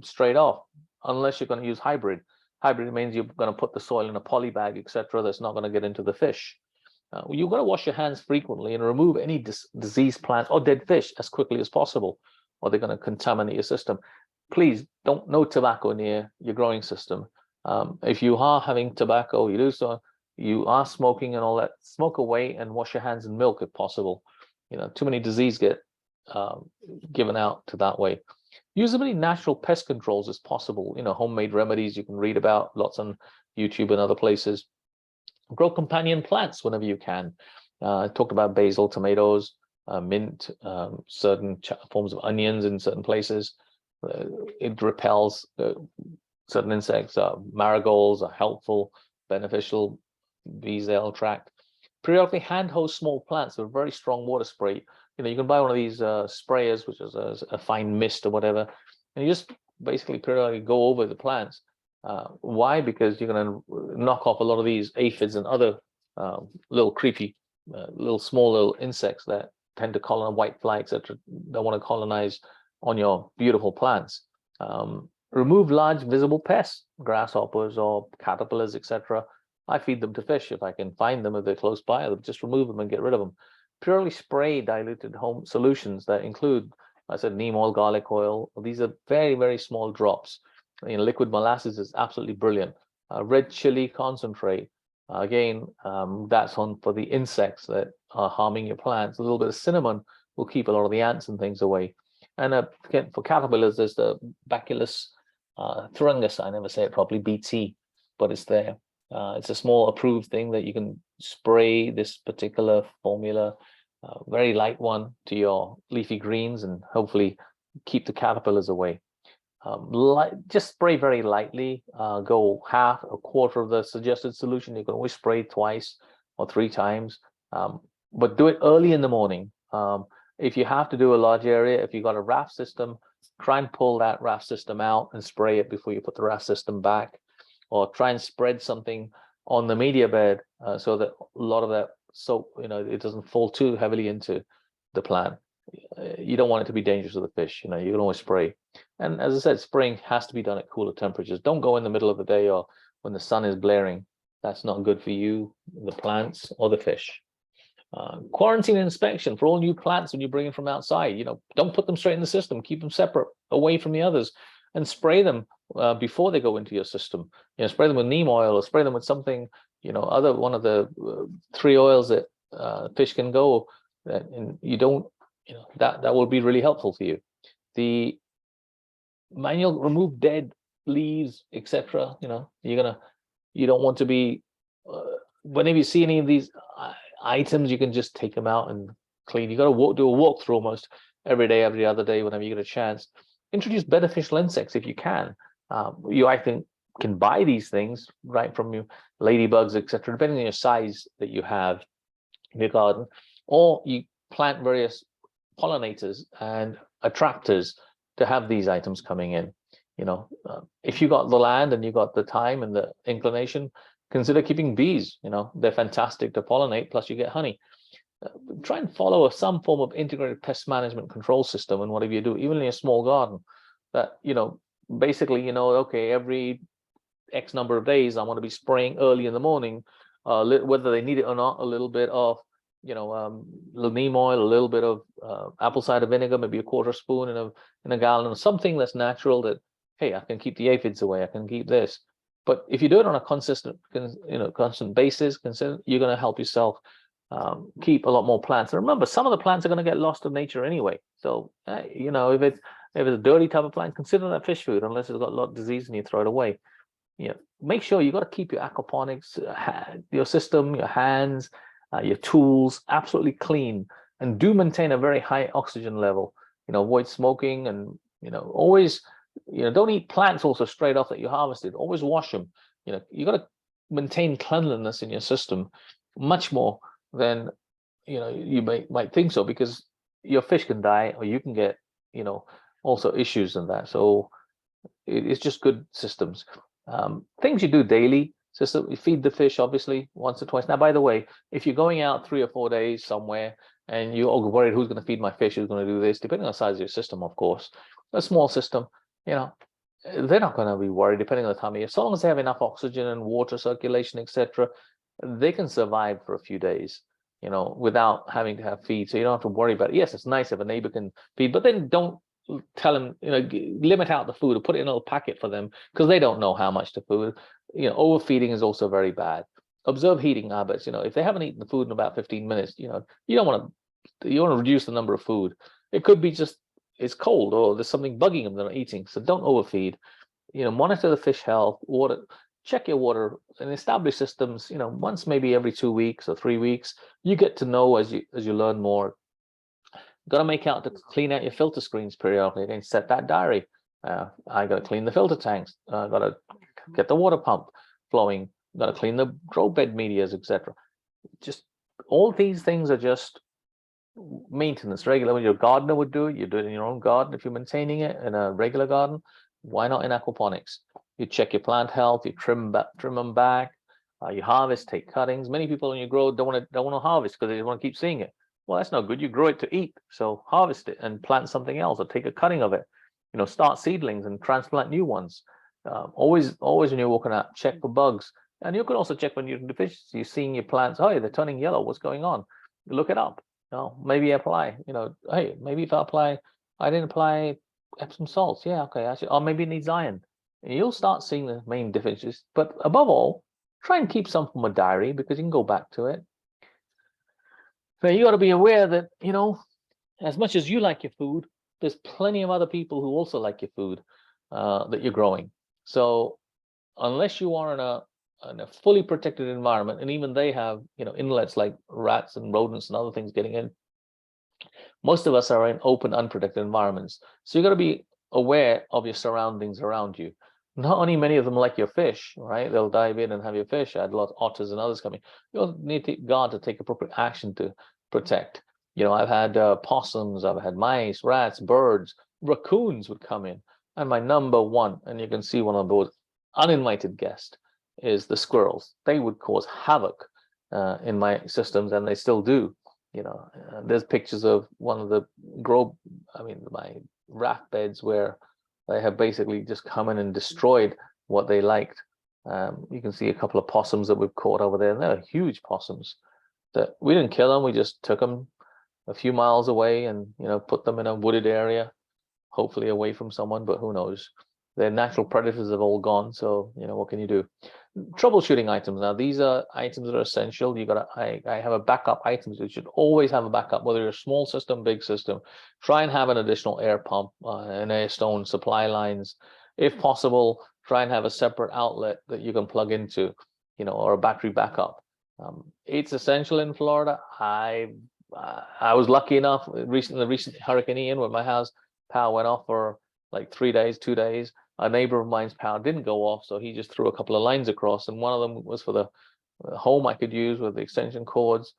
straight off, unless you're going to use hybrid. Hybrid means you're going to put the soil in a poly bag, etc. That's not going to get into the fish. You've got to wash your hands frequently and remove any diseased plants or dead fish as quickly as possible, or they're going to contaminate your system. Please no tobacco near your growing system. If you are having tobacco, you are smoking and all that, smoke away and wash your hands in milk if possible. Too many diseases get given out to that way. Use as many natural pest controls as possible. Homemade remedies you can read about lots on YouTube and other places. Grow companion plants whenever you can. I talked about basil, tomatoes, mint, certain forms of onions in certain places. It repels certain insects. Marigolds are helpful, beneficial. Bees they'll attract. Periodically hand hose small plants with very strong water spray. You can buy one of these sprayers, which is a fine mist or whatever, and you just basically periodically go over the plants. Why? Because you're going to knock off a lot of these aphids and other little creepy, small insects that tend to colonize, white fly, etc. That want to colonize on your beautiful plants. Remove large visible pests, grasshoppers or caterpillars, etc. I feed them to fish if I can find them, if they're close by. I'll just remove them and get rid of them. Purely spray diluted home solutions that include, I said, neem oil, garlic oil. These are very, very small drops. Liquid molasses is absolutely brilliant. Red chili concentrate, again, that's on for the insects that are harming your plants. A little bit of cinnamon will keep a lot of the ants and things away. And again, for caterpillars, there's the Bacillus thuringus. I never say it properly, BT, but it's there. It's a small approved thing that you can spray this particular formula, very light one, to your leafy greens and hopefully keep the caterpillars away. Just spray very lightly, go a quarter of the suggested solution. You can always spray twice or 3 times. but do it early in the morning. If you have to do a large area, if you've got a raft system, try and pull that raft system out and spray it before you put the raft system back, or try and spread something on the media bed so that a lot of that soap, it doesn't fall too heavily into the plant. You don't want it to be dangerous to the fish. You can always spray. And as I said, spraying has to be done at cooler temperatures. Don't go in the middle of the day or when the sun is blaring. That's not good for you, the plants, or the fish. Quarantine and inspection for all new plants when you bring them from outside. Don't put them straight in the system. Keep them separate, away from the others, and spray them before they go into your system. Spray them with neem oil or spray them with something. Other one of the 3 oils that fish can go. And you don't. That will be really helpful for you. The manual remove dead leaves, etc. You don't want to be. Whenever you see any of these items, you can just take them out and clean. You got to do a walkthrough almost every day, every other day, whenever you get a chance. Introduce beneficial insects if you can. I think can buy these things right from you, ladybugs, etc., depending on your size that you have in your garden, or you plant various pollinators and attractors to have these items coming in. If you got the land and you got the time and the inclination, consider keeping bees. They're fantastic to pollinate, plus you get honey. Try and follow some form of integrated pest management control system and whatever you do, even in a small garden, that basically okay, every X number of days I want to be spraying early in the morning, whether they need it or not, a little bit of little neem oil, a little bit of apple cider vinegar, maybe a quarter spoon in a gallon, something that's natural, that hey, I can keep the aphids away, I can keep this. But if you do it on a constant basis, you're going to help yourself keep a lot more plants. And remember, some of the plants are going to get lost to nature anyway. So if it's a dirty type of plant, consider that fish food, unless it's got a lot of disease and you throw it away. Make sure you got to keep your aquaponics, your system, your hands, your tools absolutely clean, and do maintain a very high oxygen level. Avoid smoking, and always don't eat plants also straight off that you harvested. Always wash them. You got to maintain cleanliness in your system much more than you might think so, because your fish can die, or you can get also issues in that. So it's just good systems. Things you do daily. So you feed the fish obviously once or twice. Now, by the way, if you're going out 3 or 4 days somewhere and you're worried who's going to feed my fish, who's going to do this, depending on the size of your system, of course. A small system, they're not going to be worried depending on the time of year. As long as they have enough oxygen and water circulation, etc., they can survive for a few days, without having to have feed. So you don't have to worry about it. Yes, it's nice if a neighbor can feed, but then don't tell them, limit out the food or put it in a little packet for them, because they don't know how much to food. Overfeeding is also very bad. Observe eating habits. If they haven't eaten the food in about 15 minutes, you don't want to reduce the number of food. It could be just it's cold, or there's something bugging them they're not eating. So don't overfeed. Monitor the fish health, water, check your water, and establish systems. Once maybe every 2 weeks or 3 weeks, you get to know as you learn more. Got to make out to clean out your filter screens periodically. Again, set that diary. I got to clean the filter tanks. Got to get the water pump flowing. Got to clean the grow bed medias, etc. Just all these things are just maintenance, regular. When your gardener would do it, you do it in your own garden. If you're maintaining it in a regular garden, why not in aquaponics? You check your plant health. You trim them back. You harvest, take cuttings. Many people when you grow don't want to harvest because they want to keep seeing it. Well, that's not good. You grow it to eat, so harvest it and plant something else, or take a cutting of it. Start seedlings and transplant new ones. Always when you're walking out, check for bugs, and you can also check when you're deficiency. You're seeing your plants. Oh, they're turning yellow. What's going on? Look it up. Maybe apply. Hey, maybe if I didn't apply Epsom salts. Yeah, okay. Actually, or maybe it needs iron. And you'll start seeing the main deficiencies. But above all, try and keep some from a diary, because you can go back to it. So you got to be aware that, as much as you like your food, there's plenty of other people who also like your food that you're growing. So unless you are in a fully protected environment, and even they have, inlets like rats and rodents and other things getting in, most of us are in open, unprotected environments. So you got to be aware of your surroundings around you. Not only many of them like your fish, right? They'll dive in and have your fish. I had a lot of otters and others coming. You'll need to guard to take appropriate action to protect. I've had possums, I've had mice, rats, birds, raccoons would come in. And my number one, and you can see one of those uninvited guests, is the squirrels. They would cause havoc in my systems, and they still do. There's pictures of one of the my raft beds where they have basically just come in and destroyed what they liked. You can see a couple of possums that we've caught over there, and they're huge possums that we didn't kill them. We just took them a few miles away and put them in a wooded area, hopefully away from someone, but who knows. Their natural predators have all gone, so what can you do? Troubleshooting items. Now these are items that are essential. I have a backup items. You should always have a backup, whether you're a small system, big system. Try and have an additional air pump, an air stone, supply lines. If possible, try and have a separate outlet that you can plug into, or a battery backup. It's essential in Florida. I was lucky enough the recent Hurricane Ian, when my house power went off for like 3 days, 2 days. A neighbor of mine's power didn't go off, so he just threw a couple of lines across, and one of them was for the home I could use with the extension cords,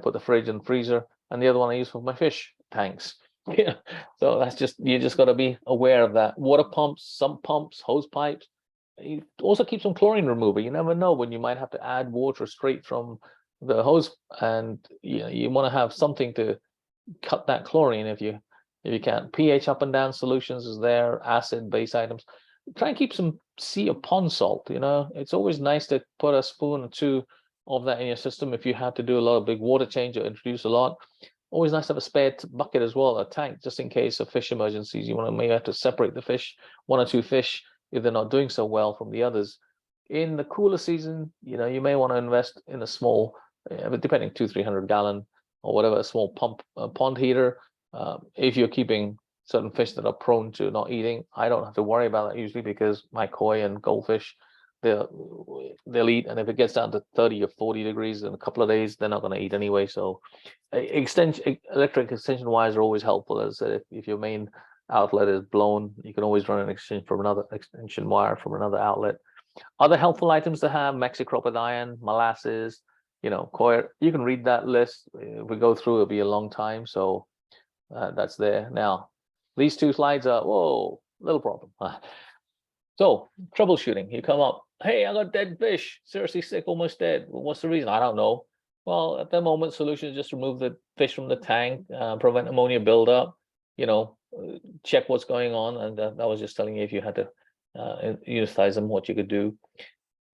put the fridge and freezer, and the other one I use for my fish tanks. So that's you just got to be aware of that. Water pumps, sump pumps, hose pipes. You also keep some chlorine remover. You never know when you might have to add water straight from the hose, and you want to have something to cut that chlorine if you can. pH up and down solutions is there, acid base items. Try and keep some sea or pond salt. It's always nice to put a spoon or two of that in your system if you have to do a lot of big water change or introduce a lot. Always nice to have a spare bucket as well, a tank, just in case of fish emergencies. You want to maybe have to separate the fish, 1 or 2 fish, if they're not doing so well, from the others. In the cooler season, you may want to invest in a small, depending, 200-300 gallon or whatever, a small pond heater. If you're keeping certain fish that are prone to not eating, I don't have to worry about that usually, because my koi and goldfish, they'll eat, and if it gets down to 30 or 40 degrees in a couple of days, they're not going to eat anyway. So electric extension wires are always helpful. As I said, if your main outlet is blown, you can always run an extension wire from another outlet. Other helpful items to have: mexicropydian, molasses, koi. You can read that list. If we go through, it'll be a long time, so that's there. Now these 2 slides are little problem. So troubleshooting, you come up, hey, I got dead fish, seriously sick, almost dead. Well, what's the reason? I don't know. Well, at the moment, solution is just remove the fish from the tank, prevent ammonia buildup, check what's going on. And I was just telling you, if you had to euthanize them, what you could do.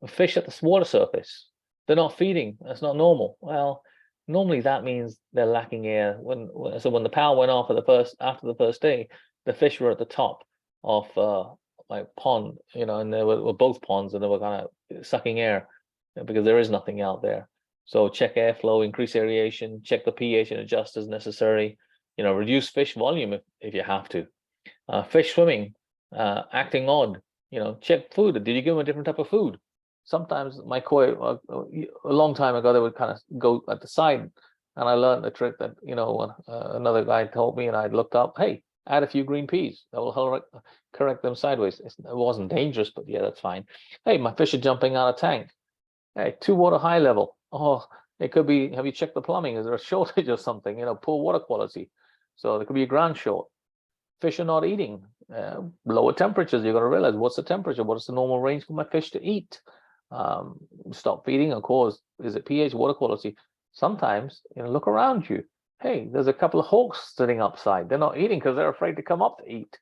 Fish at the water surface, they're not feeding. That's not normal. Well, normally that means they're lacking air. So when the power went off after the first day, the fish were at the top of my pond, and they were both ponds, and they were kind of sucking air because there is nothing out there. So check airflow, increase aeration, check the pH and adjust as necessary. Reduce fish volume if you have to. Fish swimming, acting odd. Check food. Did you give them a different type of food? Sometimes my koi, a long time ago, they would kind of go at the side, and I learned the trick that another guy told me, and I looked up. Hey, add a few green peas. That will correct them sideways. It wasn't dangerous, but yeah, that's fine. Hey, my fish are jumping out of tank. Hey, 2 water high level. Oh, it could be. Have you checked the plumbing? Is there a shortage or something? Poor water quality. So there could be a ground short. Fish are not eating. Lower temperatures. You got to realize, what's the temperature? What is the normal range for my fish to eat? Stop feeding, of course. Is it pH, water quality? Sometimes, look around you. Hey, there's a couple of hawks sitting upside. They're not eating because they're afraid to come up to eat.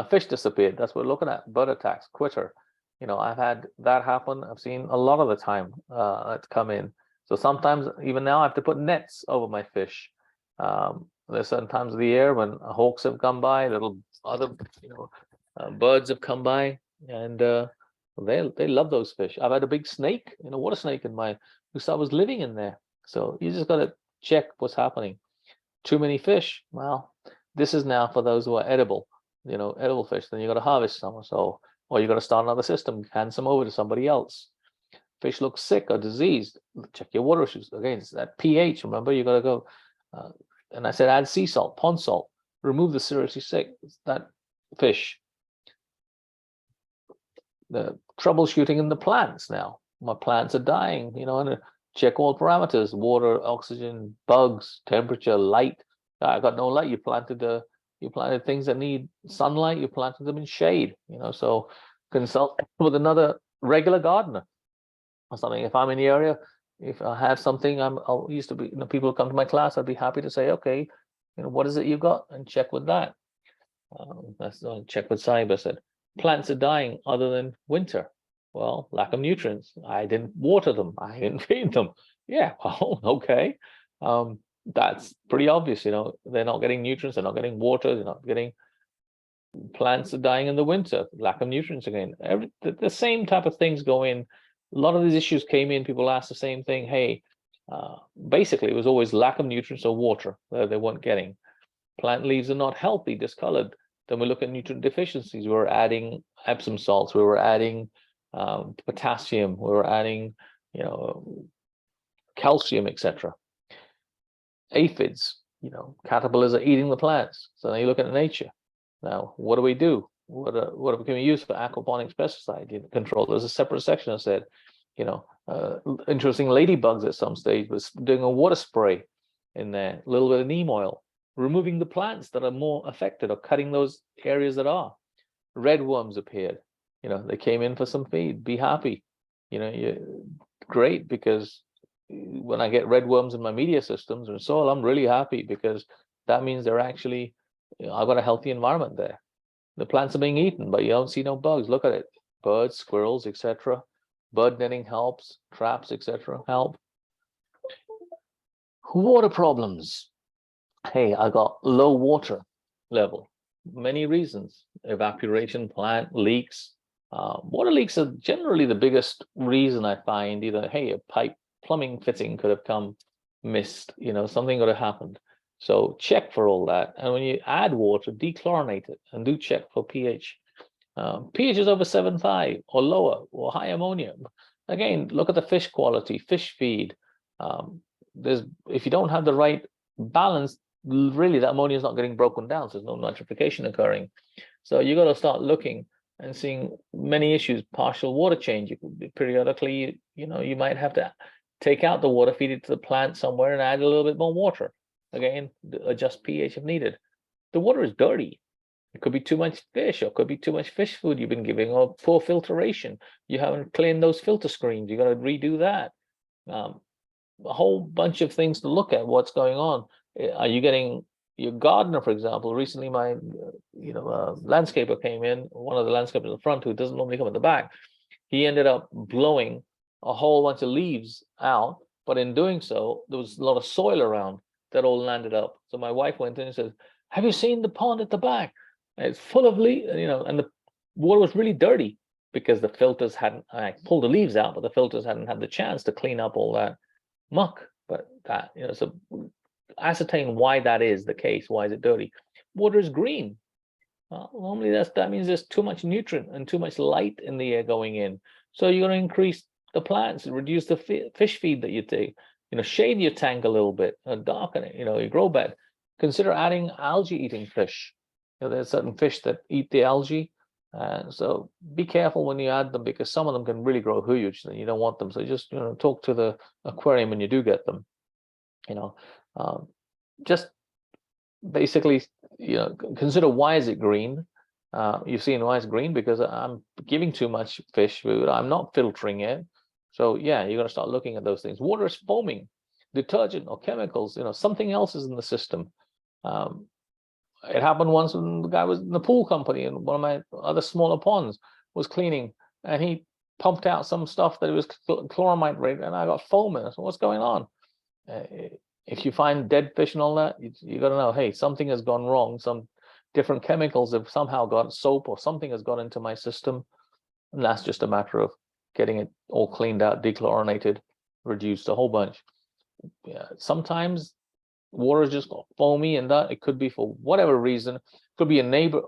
Fish disappeared. That's what we're looking at. Bird attacks, quitter. I've had that happen. I've seen a lot of the time it's come in. So sometimes, even now, I have to put nets over my fish. There's certain times of the year when hawks have come by, little other birds have come by, and they love those fish. I've had a big snake, water snake in my, because I was living in there. So you just got to check what's happening. Too many fish. Well, this is now for those who are edible, edible fish. Then you got to harvest some, or you got to start another system, hand some over to somebody else. Fish look sick or diseased. Check your water issues. Again, it's that pH. Remember, you got to go. And I said, add sea salt, pond salt. Remove the seriously sick. That fish. The troubleshooting in the plants now. My plants are dying, and check all parameters: water, oxygen, bugs, temperature, light. I got no light. You planted things that need sunlight. You planted them in shade. So consult with another regular gardener or something. If I'm in the area, if I have something, I'll used to be, people come to my class, I'd be happy to say, okay, what is it you've got, and check with that. That's check with cyber. Said plants are dying other than winter. Well, lack of nutrients. I didn't water them. I didn't feed them. Yeah, well, okay. That's pretty obvious. They're not getting nutrients. They're not getting water. They're not getting. Plants are dying in the winter. Lack of nutrients again. The same type of things go in. A lot of these issues came in. People asked the same thing. Hey, basically, it was always lack of nutrients or water that they weren't getting. Plant leaves are not healthy, discolored. Then we look at nutrient deficiencies. We were adding Epsom salts. We were adding potassium. We were adding, calcium, etc. Aphids, caterpillars are eating the plants. So now you look at nature. Now, what do we do? What can we use for aquaponics pesticide control? There's a separate section that said, interesting ladybugs at some stage was doing a water spray in there, a little bit of neem oil, removing the plants that are more affected or cutting those areas that are. Red worms appeared. They came in for some feed. Be happy. Great, because when I get red worms in my media systems and soil, I'm really happy, because that means they're actually, I've got a healthy environment there. The plants are being eaten, but you don't see no bugs. Look at it. Birds, squirrels, etc. Bird netting helps. Traps, etc. help. Water problems. Hey, I got low water level. Many reasons. Evaporation, plant leaks. Water leaks are generally the biggest reason I find. Either, hey, a pipe plumbing fitting could have come missed. Something could have happened. So check for all that. And when you add water, dechlorinate it and do check for pH. pH is over 7.5 or lower, or high ammonia. Again, look at the fish quality, fish feed. If you don't have the right balance, really that ammonia is not getting broken down, so there's no nitrification occurring. So you got to start looking and seeing many issues. Partial water change. You could periodically, you might have to take out the water, feed it to the plant somewhere, and add a little bit more water. Again, adjust pH if needed. The water is dirty. It could be too much fish, or could be too much fish food you've been giving, or poor filtration. You haven't cleaned those filter screens. You got to redo that. A whole bunch of things to look at. What's going on? Are you getting your gardener, for example? Recently, my landscaper came in. One of the landscapers in the front, who doesn't normally come at the back, he ended up blowing a whole bunch of leaves out. But in doing so, there was a lot of soil around that all landed up. So my wife went in and said, "Have you seen the pond at the back? It's full of leaves, and the water was really dirty because the filters hadn't." I pulled the leaves out, but the filters hadn't had the chance to clean up all that muck. But that, so ascertain why that is the case. Why is it dirty? Water is green. Normally that means there's too much nutrient and too much light in the air going in. So you're going to increase the plants, reduce the fish feed that you take. Shade your tank a little bit, darken it. Your grow bed. Consider adding algae-eating fish. There's certain fish that eat the algae, and so be careful when you add them, because some of them can really grow huge, and you don't want them. So just talk to the aquarium when you do get them. Just basically, consider, why is it green? You've seen why it's green, because I'm giving too much fish food. I'm not filtering it. So yeah, you're going to start looking at those things. Water is foaming, detergent or chemicals. Something else is in the system. It happened once when the guy was in the pool company, and one of my other smaller ponds was cleaning, and he pumped out some stuff that it was chloramite rated, and I got foam in it. So what's going on? If you find dead fish and all that, you got to know, hey, something has gone wrong. Some different chemicals have somehow got, soap or something has got into my system, and that's just a matter of getting it all cleaned out, dechlorinated, reduced a whole bunch. Yeah, sometimes water is just foamy, and that it could be for whatever reason. It could be a neighbor.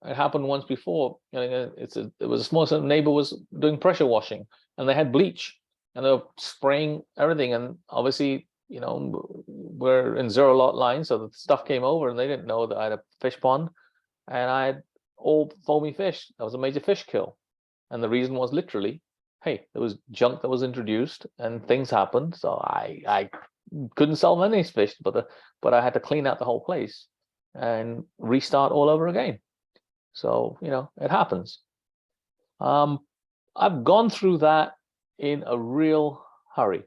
It happened once before. It was a small neighbor was doing pressure washing, and they had bleach, and they were spraying everything. And obviously, we're in zero lot line, so the stuff came over, and they didn't know that I had a fish pond, and I had all foamy fish. That was a major fish kill, and the reason was literally hey, there was junk that was introduced and things happened. So I couldn't sell many fish, but I had to clean out the whole place and restart all over again. So, it happens. I've gone through that in a real hurry.